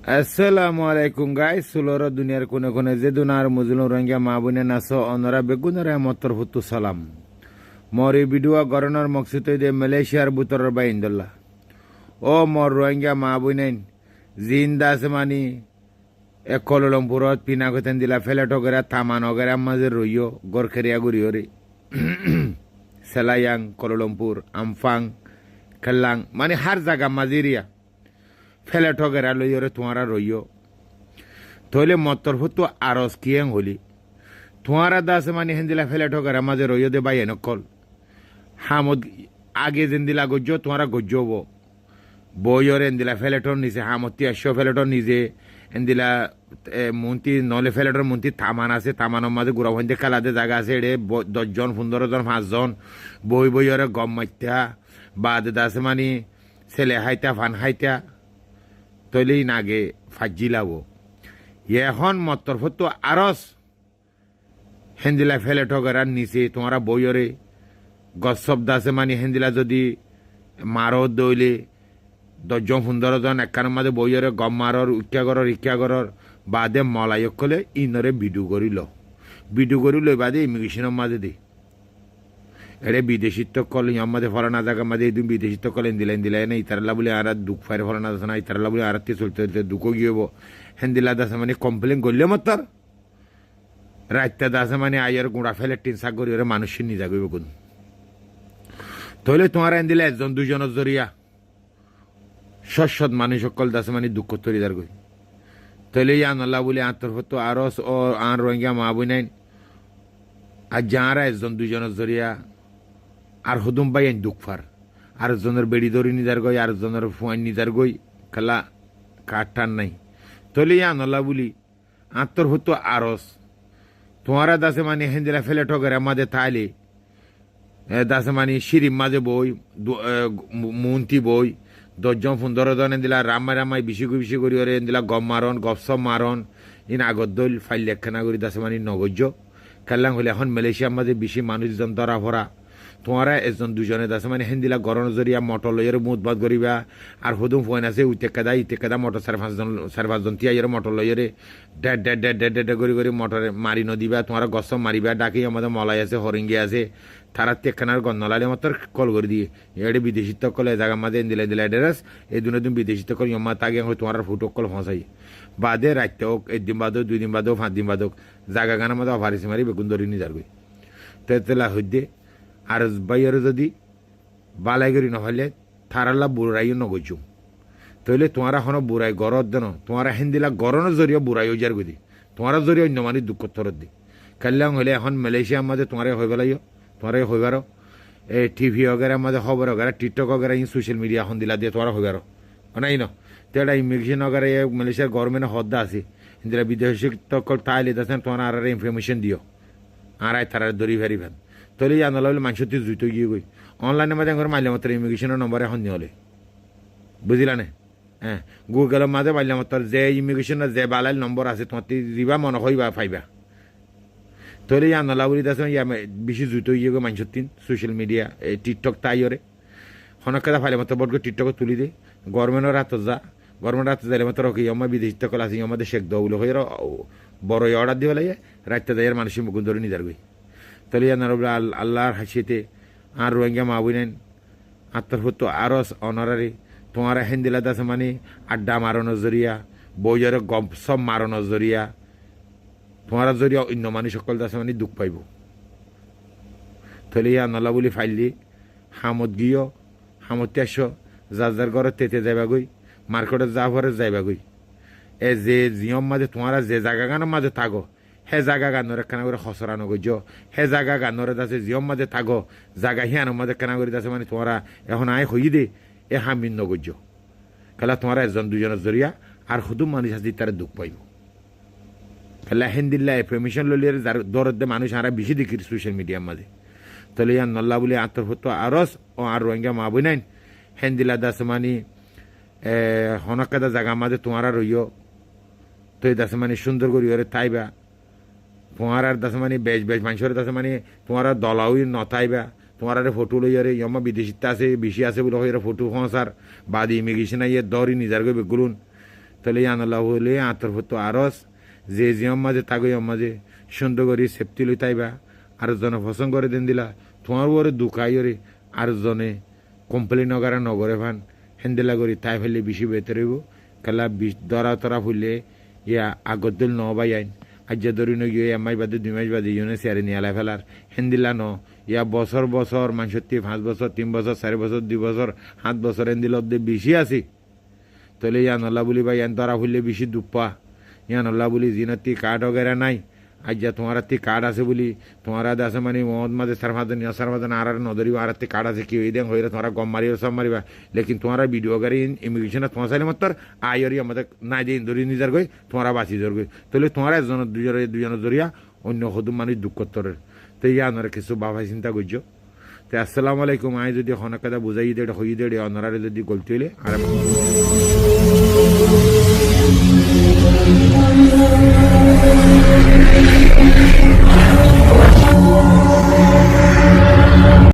আসসালামু আলাইকুম গাইস সুলর দুনিয়ার কোনে কোনে যে দুনার মুজলুম রোহিঙ্গা মা বোনে নাস অনরা বেগুনের মতর হুতু সালাম মরি ভিডিও গরনার মকসুদ দে মালয়েশিয়ার বুতরের বাইন্দুল্লাহ ও মর রোহিঙ্গা মা বোনেন জিন্দা আসমানি এক কললমপুরত পিনা কতেন দিলা ফেলেট গেরা তামান গেরা মাঝে রইও গরখেরিয়া গুড়িও রে সেলায়াং কললমপুর আমফাং খেললাং মানে হার জায়গা মাজিরিয়া ফেলে ঠগেরা লইরে তোমারা রইও তইলে মতর হুতো আরস কিয়েং হলি তোমারা দাস মানে হেন্দিলা ফেলে ঠগেরা মাঝে রইও দে বাই নকল হামদ আগে যেন্দিলা গজ্জ তোমারা গজ্জব বইয়র এন্দিলা ফেলেটর নিচে হামতি আসো ফেলেটর নিজে এন্দিলা মন্ত্রী নলে ফেলেটর মন্ত্রী তামান আছে তামানোর মাঝে গুড়া হইতে খেলাতে জায়গা আছে এড়ে 10 জন 15 জন 5 জন বইয়রে গম মাইতা বাদ দাস মানে ছেলে হাইতা ফান হাইতা তৈলেই নাগে ফাজিলাবো এখন মতর ফতো আরস হেন্দিলা ফেলে ঠগেরার নিচে তোমারা বইয়রে গসব দাসে মানে হেন্দিলা যদি মারো দইলে 10 জন 15 জন একখানের মাঝে বইয়রে গম মারর ইচ্ছা করর বাদে মলায়ক কলে ইনরে বিডু করিল বাদে ইমিগ্রেশনের মাঝে দি এড়ে বিদেশিত্ব কল আমাদের ফলানা জায়গা মাঝে এই বিদেশিত্ব কলেন দিলাই না ইতারলা বলে আর দুঃখ ফায়ার ফলানা দাস না ইতারলা বলে আর চলতে চলতে দুঃখ গিয়েব হেন্দিলা দাস মানে কমপ্লেন করলে মতর রাইতা দাস মানে আইয়ার গুঁড়া ফেলে টিন শাক করি ওরা মানুষের নিজা গইব কোন তইলে তোমার হেন্দিলা 1 2 জনের জরিয়া সৎ মানুষ সকল দাস মানে দুঃখ তৈরি দার গই তইলে ইয়ান আল্লাহ বলে আন্তর হতো আরস ও আর রোহিঙ্গা মা বইনাই আর যাঁরা 1 2 জনের জরিয়া আর হুদুম বাই দুঃখ ফার আর জনের বেড়ি ধরি নিদার গই আর জনের ফুয়াই নিদার গই খেলা কাঠটান নাই তলে আনলা বলি আত্মর হতো আরস তোমারা দাসে মানে হেন্দিলা ফেলে ঠগের মাঝে তাইলে দাসে মানে সিঁড়ির মাঝে বই মন্ত্রী বই 10 জন 15 জন দিলা রামাই বেশি করি ওরে দিলা গম মারন গপসপ মারন ইন আগত দল ফাইল লেখানা করি দাসে মানে নগজ্য খেললাম হলে এখন মালয়েশিয়ার মাঝে বেশি মানুষজন ধরা ভরা তোমারা 1 2 জনে দাসে মানে হেন্দিলা গরম জরিয়া মটর লইয়ের মুদবাদ করিবা আর হুদুম ফোন আছে ইতেকাদা মটর 4 5 জন তিয়াইয়ের মটর লইয়েরে ডেড করি মটরে মারি নদিবা তোমারা গছ মারিবা ডাকি আমাদের মলাই আছে হরিঙ্গি আছে তারা টেকানার গন্নলালে মতর কল করে দিয়ে এড়ে বিদেশিত্ব কলে জায়গা মাঝে দিলা অ্যাড্রেস এই দিন বিদেশিত্ব কল ইম্মা তাকে তোমার ফুটো কল ফসাই বাদে রাখতে হোক 1 দিন বাদ 2 দিন বাদ 5 দিন বাদ জায়গা গানার মধ্যে অফারিসি মারি বেগুন ধরি নি যারগই তেলা হইদে আর বাইরে যদি বালাই করি নহলে থারাল্লা বুড়াইও নগজুম তইলে তোমারা হন বুড়াই গরত দেন তোমারা হেন্দিলা গরনের জরিয়া বুড়াই যার গদি তোমার জরিয়া অন্য মানে দুঃখ থরত দি কাল্যাং হলে এখন মালয়েশিয়ার মাঝে তোমারে হয়ে বেলাইও তোমারে হইবার এই টিভি वगैरह মাঝে খবর वगैरह টিকটক वगैरह ইন সোশ্যাল মিডিয়া এখন দিলা দিয়ে তোমার হইবার নাই ন তো এটা ইমিগ্রেশন वगैरह মালয়েশিয়ার গভর্নমেন্ট হদ্দা আছে হিন্দিরা বিদেশি তকল তাইলে দাসেন তোমার আর ইনফরমেশন দিও আর তারা দরি ভেরি ভেন তলে আনলা বলে মানুষ জুইত গিয়ে গই অনলাইনের মাঝে মাইলে মাত্র ইমিগ্রেশনের নম্বর এখন হলে বুঝলা না হ্যাঁ গুগলের মাঝে মাইলে মাত্র যে ইমিগ্রেশনের যে বালাইল নম্বর আছে তোমার দিবা মনে হইবা পাইবা তলে আনলা বলি দাস বেশি জুইত গিয়ে গো মানুষ সোশ্যাল মিডিয়া এই টিকটক তাইরে হনকেদা ফাইলে মাত্র বড় টিকটক তুলি দে গভর্নমেন্টের হাত যা গভর্নমেন্টের হাতে যাইলে মাত্র কি আমার বিদেশিত্ব কল আছে আমাদের শেখ দৌল হয়ে বড় অর্ডার দিয়ে লাগে রাইতে দেয়ের মানুষের মুখ ধরে নিদার গই তলিয়া নারবলা আল্লাহর হাসিতে আর রোহিঙ্গা মা বইনেন আত্মর হতো আরস অনারারি তোমারা হেন্দিলা দাসে মানে আড্ডা মারানোর জরিয়া বইয়ের গপ সব মারানোর জরিয়া তোমারা জরিয়া অন্য মানুষ সকল দাসে মানে দুঃখ পাইব তলিয়া নলা বলি ফাইলি হামত গিয়েও হামতে আসো যার ঘরে তেতে যাইবা গই মার্কেটে যা ভরে যাইবা গই এ যে জিয়ম মাঝে তোমারা যে জায়গা গানের মাঝে থাকো হে জায়গা গানোর কেনা করে খসরানো গইজ হে জায়গা গানোর দাসে জিয়ম মাঝে থাকো জায়গা হিয়ানোর মাঝে কেনা করে দাসে মানে তোমারা এখন আয় হই দে এ হামিন নগজ্য খেলা তোমারা 1 2 জনের জরিয়া আর হুদুম মানুষ আছে তারা দুঃখ পাইব খেলা হেন্দিল্লা পারমিশন ললিয়ার যার দরদ মানুষ আরা বেশি দেখি সোশ্যাল মিডিয়ার মাঝে তাহলে ইয়ান নল্লা বলে আন্তর হতো আরস ও আর রোহিঙ্গা মা বইনাইন হেন্দিলা দাসে মানে হনকাদা জায়গা মাঝে তোমারা রইও তো এই দাসে মানে সুন্দর করি ওরে তাইবা তোমার আর দাসে মানে বেশ মানুষের দাসে মানে তোমার দলাউই নতাইবা তোমার ফটো লইয়ারে ইয়মা বিদেশিতে আছে বেশি আছে বলে হয়ে ফটো ফসার বাদ ইমিগ্রেশন আইয়ে দরি নিজার গই বেগুলুন তাহলে ইয়ানল্লাহ বলে আতর হতো আরস যে জিয়ম মাঝে তাগই মাঝে সুন্দর করে সেফটি লই তাইবা আর জনে পছন্দ করে দেন দিলা তোমার বরে দুখাই ওরে আর জনে কমপ্লেন নগরে নগরে ভান হেন্দেলা করি তাই ফেলে বেশি বেতর হইব খেলা দরা তরা ফুললে ইয়া আগত দিল ন বাই আইন আজ ধরি নগিয়ে এমাই বাদে 2 মাস বাদে ইউনে সিয়ারে নিয়ালা ফেলার হেন্দিলা ন ইয়া বছর বছর মানুষের 5 বছর 3 বছর 4 বছর 2 বছর 7 বছর হেন্দিল বেশি আছি তাহলে ইয়ানল্লাহ বলি ভাই ইয়ান ধরা ফুললে বেশি দুপ্পা ইয়ানল্লাহ বলি জিনাতি কার্ড वगैरह নাই আজ যা তোমার হাতে কার্ড আছে বলি তোমার হাতে আছে মানে মহম্মদ মাঝে সারমাদান সারমাদান আর নদরি আর হাতে কার্ড আছে কি হয়ে দেন হইলে তোমার গম মারি সব মারিবা লেকিন তোমার ভিডিও গাড়ি ইমিগ্রেশনে তোমার চাইলে মাত্র আইরি আমাদের নাই দিন ধরি নিজার গই তোমার বাঁচি জোর গই তাহলে তোমার একজন দুজনের জরিয়া অন্য সদুম মানুষ দুঃখ করতরের তো ইয়ানোর কিছু বাবাই চিন্তা করছো তো আসসালামু আলাইকুম আই যদি হনকাদা বুঝাই দে হই দে অনরারে যদি গলতি হইলে আর